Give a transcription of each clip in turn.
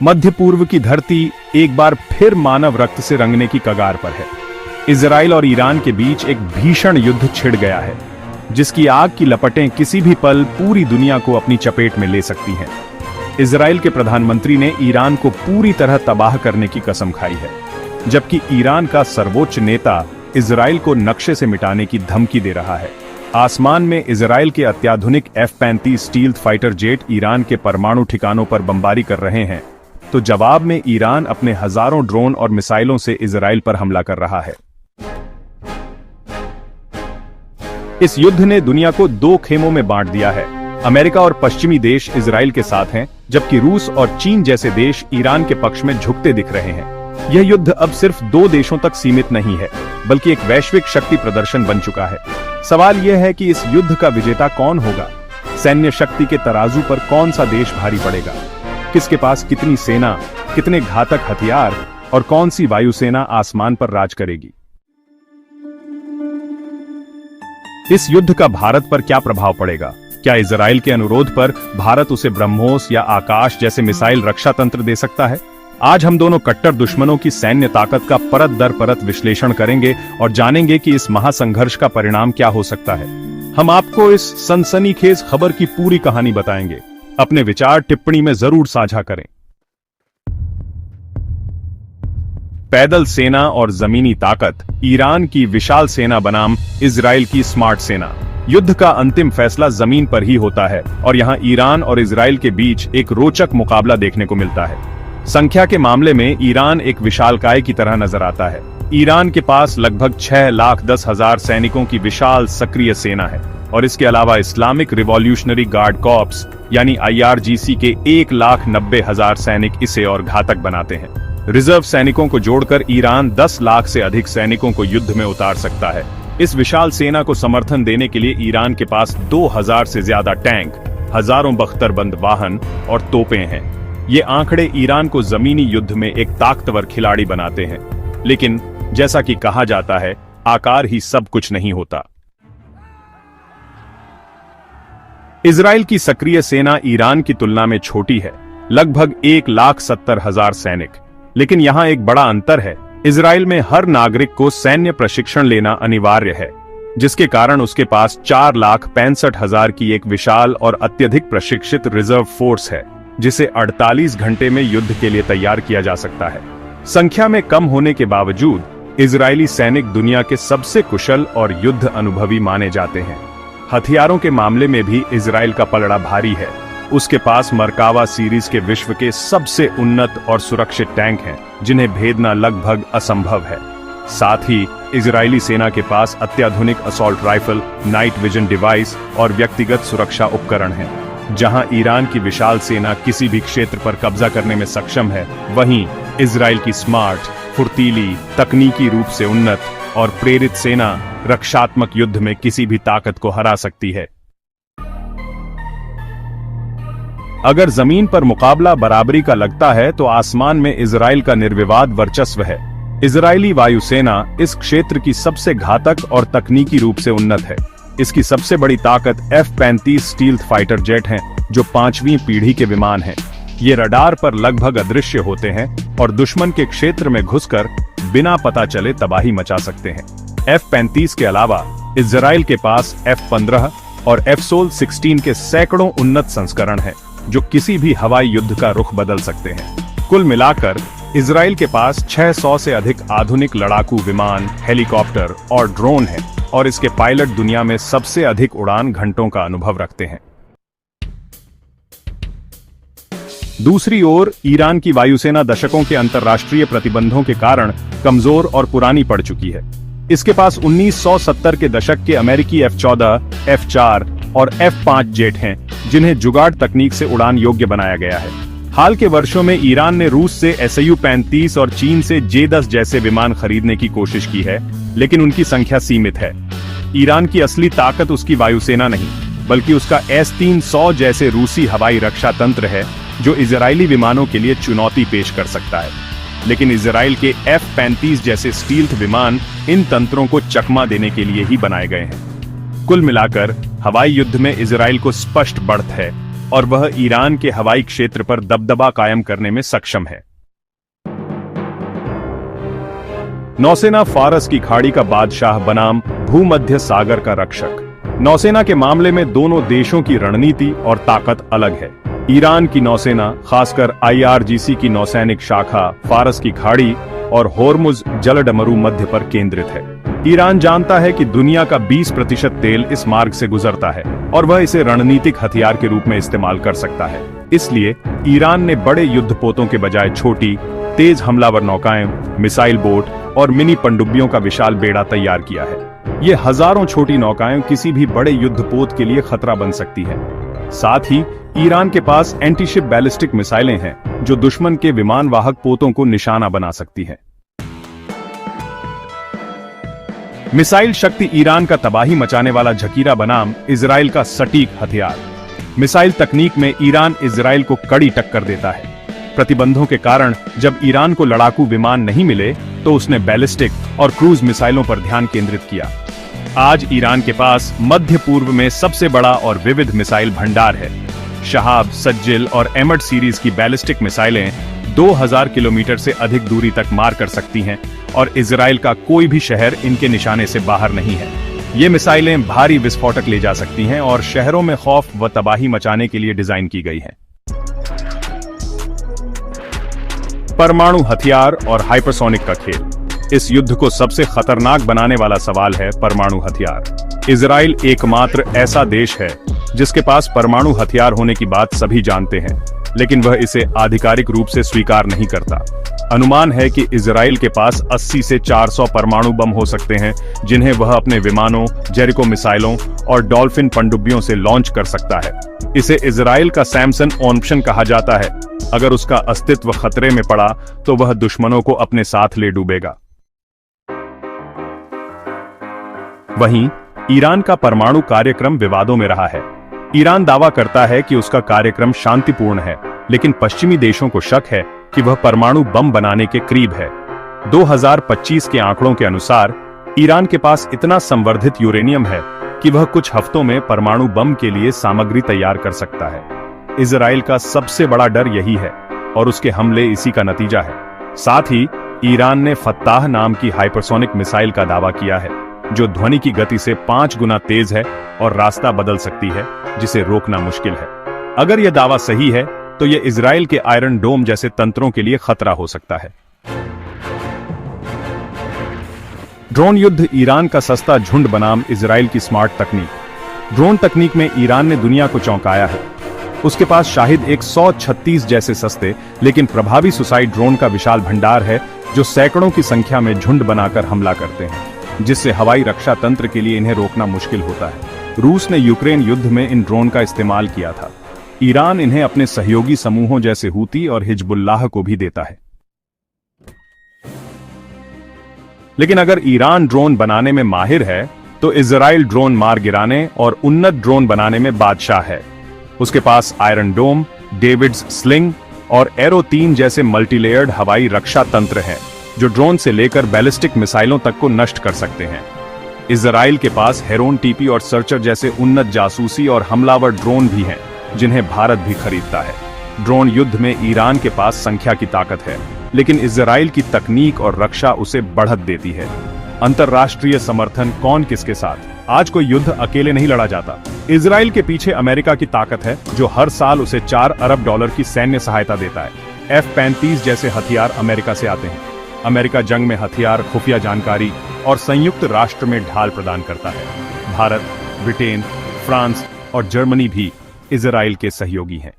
मध्य पूर्व की धरती एक बार फिर मानव रक्त से रंगने की कगार पर है। इजराइल और ईरान के बीच एक भीषण युद्ध छिड़ गया है, जिसकी आग की लपटें किसी भी पल पूरी दुनिया को अपनी चपेट में ले सकती हैं। इजराइल के प्रधानमंत्री ने ईरान को पूरी तरह तबाह करने की कसम खाई है, जबकि ईरान का सर्वोच्च नेता इजराइल को नक्शे से मिटाने की धमकी दे रहा है। आसमान में इजराइल के अत्याधुनिक F-35 stealth fighter jet Iran के परमाणु ठिकानों पर बमबारी कर रहे हैं, तो जवाब में ईरान अपने हजारों ड्रोन और मिसाइलों से इजराइल पर हमला कर रहा है। इस युद्ध ने दुनिया को दो खेमों में बांट दिया है। अमेरिका और पश्चिमी देश इजराइल के साथ हैं, जबकि रूस और चीन जैसे देश ईरान के पक्ष में झुकते दिख रहे हैं। यह युद्ध अब सिर्फ दो देशों तक सीमित नहीं है, बल्कि एक वैश्विक शक्ति प्रदर्शन बन चुका है। सवाल यह है कि इस युद्ध का विजेता कौन होगा? सैन्य शक्ति के तराजू पर कौन सा देश भारी पड़ेगा? किसके पास कितनी सेना, कितने घातक हथियार और कौन सी वायुसेना आसमान पर राज करेगी? इस युद्ध का भारत पर क्या प्रभाव पड़ेगा? क्या इजराइल के अनुरोध पर भारत उसे ब्रह्मोस या आकाश जैसे मिसाइल रक्षा तंत्र दे सकता है? आज हम दोनों कट्टर दुश्मनों की सैन्य ताकत का परत दर परत विश्लेषण करेंगे और जानेंगे कि इस महासंघर्ष का परिणाम क्या हो सकता है। हम आपको इस सनसनीखेज खबर की पूरी कहानी बताएंगे। अपने विचार टिप्पणी में जरूर साझा करें। पैदल सेना और जमीनी ताकत, ईरान की विशाल सेना बनाम इजराइल की स्मार्ट सेना। युद्ध का अंतिम फैसला जमीन पर ही होता है और यहाँ ईरान और इजराइल के बीच एक रोचक मुकाबला देखने को मिलता है। संख्या के मामले में ईरान एक विशालकाय की तरह नजर आता है। ईरान के पास लगभग 6,10,000 सैनिकों की विशाल सक्रिय सेना है और इसके अलावा इस्लामिक रिवॉल्यूशनरी गार्ड कॉर्प्स यानी IRGC के 1,90,000 सैनिक इसे और घातक बनाते हैं। रिजर्व सैनिकों को जोड़कर ईरान 10 लाख से अधिक सैनिकों को युद्ध में उतार सकता है। इस विशाल सेना को समर्थन देने के लिए ईरान के पास 2,000 से ज्यादा टैंक, हजारों बख्तरबंद वाहन और तोपें हैं। ये आंकड़े ईरान को जमीनी युद्ध में एक ताकतवर खिलाड़ी बनाते हैं, लेकिन जैसा कि कहा जाता है, आकार ही सब कुछ नहीं होता। इजराइल की सक्रिय सेना ईरान की तुलना में छोटी है, लगभग 1,70,000 सैनिक। लेकिन यहां एक बड़ा अंतर है। इजराइल में हर नागरिक को सैन्य प्रशिक्षण लेना अनिवार्य है, जिसके कारण उसके पास 4,65,000 की एक विशाल और अत्यधिक प्रशिक्षित रिजर्व फोर्स है, जिसे 48 घंटे में युद्ध के लिए तैयार किया जा सकता है। संख्या में कम होने के बावजूद इजरायली सैनिक दुनिया के सबसे कुशल और युद्ध अनुभवी माने जाते हैं। हथियारों के मामले में भी इजराइल का पलड़ा भारी है। उसके पास मरकावा सीरीज के विश्व के सबसे उन्नत और सुरक्षित टैंक हैं, जिन्हें भेदना लगभग असंभव है। साथ ही इजरायली सेना के पास अत्याधुनिक assault rifle, night vision device और व्यक्तिगत सुरक्षा उपकरण हैं। जहां ईरान की विशाल सेना किसी भी क्षेत्र पर कब्जा करने में सक्षम है, वहीं इजराइल की स्मार्ट, फुर्तीली, तकनीकी रूप से उन्नत और प्रेरित सेना रक्षात्मक युद्ध में किसी भी ताकत को हरा सकती है। अगर जमीन पर मुकाबला बराबरी का लगता है, तो आसमान में इजराइल का निर्विवाद वर्चस्व है। इजरायली वायुसेना इस क्षेत्र की सबसे घातक और तकनीकी रूप से उन्नत है। इसकी सबसे बड़ी ताकत F-35 स्टील्थ फाइटर जेट हैं, जो 5वीं पीढ़ी के विमान हैं। ये रडार पर लगभग अदृश्य होते हैं और दुश्मन के क्षेत्र में घुसकर बिना पता चले तबाही मचा सकते हैं। F-35 के अलावा इजराइल के पास F-15 और F-16 के सैकड़ों उन्नत संस्करण हैं, जो किसी भी हवाई युद्ध का रुख बदल सकते हैं। कुल मिलाकर इजराइल के पास 600 से अधिक आधुनिक लड़ाकू विमान, हेलीकॉप्टर और ड्रोन हैं और इसके पायलट दुनिया में सबसे अधिक उड़ान घंटों का अनुभव रखते हैं। दूसरी ओर ईरान की वायुसेना दशकों के अंतर्राष्ट्रीय प्रतिबंधों के कारण कमजोर और पुरानी पड़ चुकी है। इसके पास 1970 के दशक के अमेरिकी F-14, F-4 और F-5 जेट हैं, जिन्हें जुगाड़ तकनीक से उड़ान योग्य बनाया गया है। हाल के वर्षों में ईरान ने रूस से Su-35 और चीन से J-10 जैसे विमान खरीदने की कोशिश की है, लेकिन उनकी संख्या सीमित है। ईरान की असली ताकत उसकी वायुसेना नहीं, बल्कि उसका S-300 जैसे रूसी हवाई रक्षा तंत्र है, जो इजरायली विमानों के लिए चुनौती पेश कर सकता है। लेकिन इजराइल के F-35 जैसे स्टील्थ विमान इन तंत्रों को चकमा देने के लिए ही बनाए गए हैं। कुल मिलाकर हवाई युद्ध में इजराइल को स्पष्ट बढ़त है। और वह ईरान के हवाई क्षेत्र पर दबदबा कायम करने में सक्षम है। नौसेना फारस की खाड़ी का बादशाह बनाम भूमध्य सागर का रक्षक। नौसेना के मामले में दोनों देशों की रणनीति और ताकत अलग है। ईरान की नौसेना, खासकर IRGC की नौसैनिक शाखा, फारस की खाड़ी और होर्मुज जलडमरू मध्य पर केंद्रित है। ईरान जानता है कि दुनिया का 20% तेल इस मार्ग से गुजरता है और वह इसे रणनीतिक हथियार के रूप में इस्तेमाल कर सकता है। इसलिए ईरान ने बड़े युद्धपोतों के बजाय छोटी, तेज हमलावर नौकाएं, मिसाइल बोट और मिनी पनडुब्बियों का विशाल बेड़ा तैयार किया है। ये हजारों छोटी नौकाएं किसी भी बड़े युद्धपोत के लिए खतरा बन सकती हैं। साथ ही ईरान के पास एंटीशिप बैलिस्टिक मिसाइलें हैं जो दुश्मन के विमान वाहक पोतों को निशाना बना सकती हैं। मिसाइल शक्ति ईरान का तबाही मचाने वाला झकीरा बनाम इजराइल का सटीक हथियार। मिसाइल तकनीक में ईरान इजराइल को कड़ी टक्कर देता है। प्रतिबंधों के कारण जब ईरान को लड़ाकू विमान नहीं मिले तो उसने बैलिस्टिक और क्रूज मिसाइलों पर ध्यान केंद्रित किया। आज ईरान के पास मध्य पूर्व में सबसे बड़ा और विविध मिसाइल भंडार है। शहाब, सज्जिल और एमड सीरीज की बैलिस्टिक मिसाइलें 2000 किलोमीटर से अधिक दूरी तक मार कर सकती हैं और इजराइल का कोई भी शहर इनके निशाने से बाहर नहीं है। ये मिसाइलें भारी विस्फोटक ले जा सकती हैं और शहरों में खौफ व तबाही मचाने के लिए डिजाइन की गई हैं। परमाणु हथियार और हाइपरसोनिक का खेल। इस युद्ध को सबसे खतरनाक बनाने वाला सवाल है परमाणु हथियार। इजराइल एकमात्र ऐसा देश है जिसके पास परमाणु हथियार होने की बात सभी जानते हैं, लेकिन वह इसे आधिकारिक रूप से स्वीकार नहीं करता। अनुमान है कि इजराइल के पास 80 से 400 परमाणु बम हो सकते हैं, जिन्हें वह अपने विमानों, जेरिको मिसाइलों और डॉल्फिन पनडुब्बियों से लॉन्च कर सकता है। इसे इजराइल का सैमसन ऑप्शन कहा जाता है। अगर उसका अस्तित्व खतरे में पड़ा तो वह दुश्मनों को अपने साथ ले डूबेगा। वहीं ईरान का परमाणु कार्यक्रम विवादों में रहा है। ईरान दावा करता है कि उसका कार्यक्रम शांतिपूर्ण है, लेकिन पश्चिमी देशों को शक है कि वह परमाणु बम बनाने के करीब है। 2025 के आंकड़ों के अनुसार ईरान के पास इतना संवर्धित यूरेनियम है कि वह कुछ हफ्तों में परमाणु बम के लिए सामग्री तैयार कर सकता है। इजराइल का सबसे बड़ा डर यही है और उसके हमले इसी का नतीजा है। साथ ही ईरान ने फत्ताह नाम की हाइपरसोनिक मिसाइल का दावा किया है, जो ध्वनि की गति से 5 गुना तेज है और रास्ता बदल सकती है, जिसे रोकना मुश्किल है। अगर यह दावा सही है तो यह इजराइल के आयरन डोम जैसे तंत्रों के लिए खतरा हो सकता है। ड्रोन युद्ध। ईरान का सस्ता झुंड बनाम इजराइल की स्मार्ट तकनीक। ड्रोन तकनीक में ईरान ने दुनिया को चौंकाया है। उसके पास शाहिद 136 जैसे सस्ते लेकिन प्रभावी सुसाइड ड्रोन का विशाल भंडार है, जो सैकड़ों की संख्या में झुंड बनाकर हमला करते हैं, जिससे हवाई रक्षा तंत्र के लिए इन्हें रोकना मुश्किल होता है। रूस ने यूक्रेन युद्ध में इन ड्रोन का इस्तेमाल किया था। ईरान इन्हें अपने सहयोगी समूहों जैसे हूती और हिजबुल्लाह को भी देता है। लेकिन अगर ईरान ड्रोन बनाने में माहिर है तो इजराइल ड्रोन मार गिराने और उन्नत ड्रोन बनाने में बादशाह है। उसके पास आयरन डोम, डेविड्स स्लिंग और एरो 3 जैसे मल्टीलेयर्ड हवाई रक्षा तंत्र हैं, जो ड्रोन से लेकर बैलिस्टिक मिसाइलों तक को नष्ट कर सकते हैं। इजराइल के पास हेरोन टीपी और सर्चर जैसे उन्नत जासूसी और हमलावर ड्रोन भी हैं, जिन्हें भारत भी खरीदता है। ड्रोन युद्ध में ईरान के पास संख्या की ताकत है, लेकिन इजराइल की तकनीक और रक्षा उसे बढ़त देती है। अंतर्राष्ट्रीय समर्थन कौन किसके साथ? आज कोई युद्ध अकेले नहीं लड़ा जाता। इजराइल के पीछे अमेरिका की ताकत है, जो हर साल उसे $4 अरब की सैन्य सहायता देता है। F-35 जैसे हथियार अमेरिका से आते हैं। अमेरिका जंग में हथियार, खुफिया जानकारी और संयुक्त राष्ट्र में ढाल प्रदान करता है। भारत, ब्रिटेन, फ्रांस और जर्मनी भी इजराइल के सहयोगी हैं।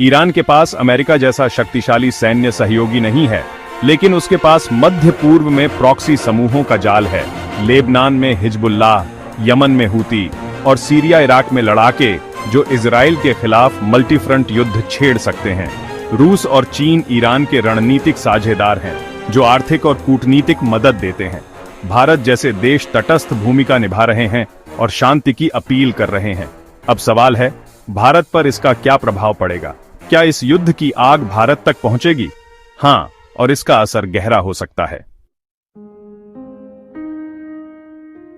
ईरान के पास अमेरिका जैसा शक्तिशाली सैन्य सहयोगी नहीं है, लेकिन उसके पास मध्य पूर्व में प्रॉक्सी समूहों का जाल है। लेबनान में हिजबुल्लाह, यमन में हूती और सीरिया इराक में लड़ाके, जो इजराइल के खिलाफ मल्टी फ्रंट युद्ध छेड़ सकते हैं। रूस और चीन ईरान के रणनीतिक साझेदार हैं, जो आर्थिक और कूटनीतिक मदद देते हैं। भारत जैसे देश तटस्थ भूमिका निभा रहे हैं और शांति की अपील कर रहे हैं। अब सवाल है, भारत पर इसका क्या प्रभाव पड़ेगा? क्या इस युद्ध की आग भारत तक पहुंचेगी? हाँ, और इसका असर गहरा हो सकता है।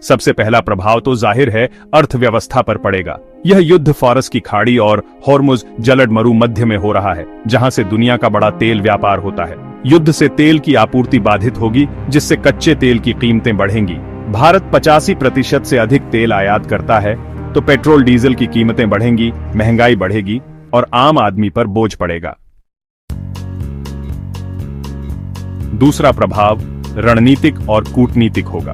सबसे पहला प्रभाव तो जाहिर है अर्थव्यवस्था पर पड़ेगा। यह युद्ध फारस की खाड़ी और हॉर्मुज जलद मरु मध्य में हो रहा है, जहां से दुनिया का बड़ा तेल व्यापार होता है। युद्ध से तेल की आपूर्ति बाधित होगी, जिससे कच्चे तेल की कीमतें बढ़ेंगी। भारत 85% से अधिक तेल आयात करता है, तो पेट्रोल डीजल की कीमतें बढ़ेंगी, महंगाई बढ़ेगी और आम आदमी पर बोझ पड़ेगा। दूसरा प्रभाव रणनीतिक और कूटनीतिक होगा।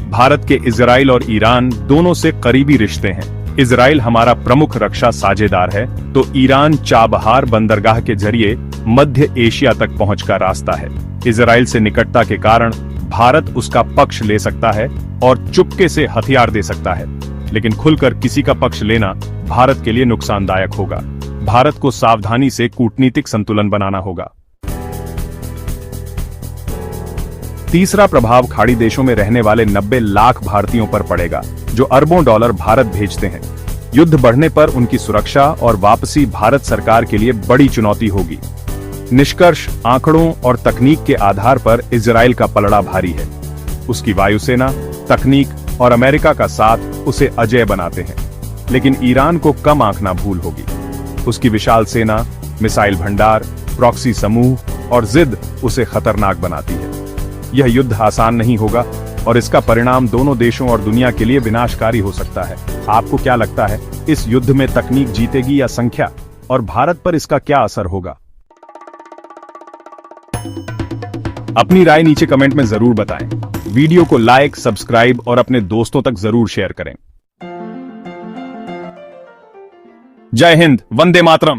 भारत के इजराइल और ईरान दोनों से करीबी रिश्ते हैं। इजराइल हमारा प्रमुख रक्षा साझेदार है, तो ईरान चाबहार बंदरगाह के जरिए मध्य एशिया तक पहुंच का रास्ता है। इजराइल से निकटता के कारण भारत उसका पक्ष ले सकता है और चुपके से हथियार दे सकता है, लेकिन खुलकर किसी का पक्ष लेना भारत के लिए नुकसानदायक होगा। भारत को सावधानी से कूटनीतिक संतुलन बनाना होगा। तीसरा प्रभाव खाड़ी देशों में रहने वाले 90 लाख भारतीयों पर पड़ेगा, जो अरबों डॉलर भारत भेजते हैं। युद्ध बढ़ने पर उनकी सुरक्षा और वापसी भारत सरकार के लिए बड़ी चुनौती होगी। निष्कर्ष, आंकड़ों और तकनीक के आधार पर इजराइल का पलड़ा भारी है। उसकी वायुसेना, तकनीक और अमेरिका का साथ उसे अजेय बनाते हैं, लेकिन ईरान को कम आंकना भूल होगी। उसकी विशाल सेना, मिसाइल भंडार, प्रॉक्सी समूह और जिद उसे खतरनाक बनाती है। यह युद्ध आसान नहीं होगा और इसका परिणाम दोनों देशों और दुनिया के लिए विनाशकारी हो सकता है। आपको क्या लगता है, इस युद्ध में तकनीक जीतेगी या संख्या, और भारत पर इसका क्या असर होगा? अपनी राय नीचे कमेंट में जरूर बताएं। वीडियो को लाइक, सब्सक्राइब और अपने दोस्तों तक जरूर शेयर करें। जय हिंद, वंदे मातरम।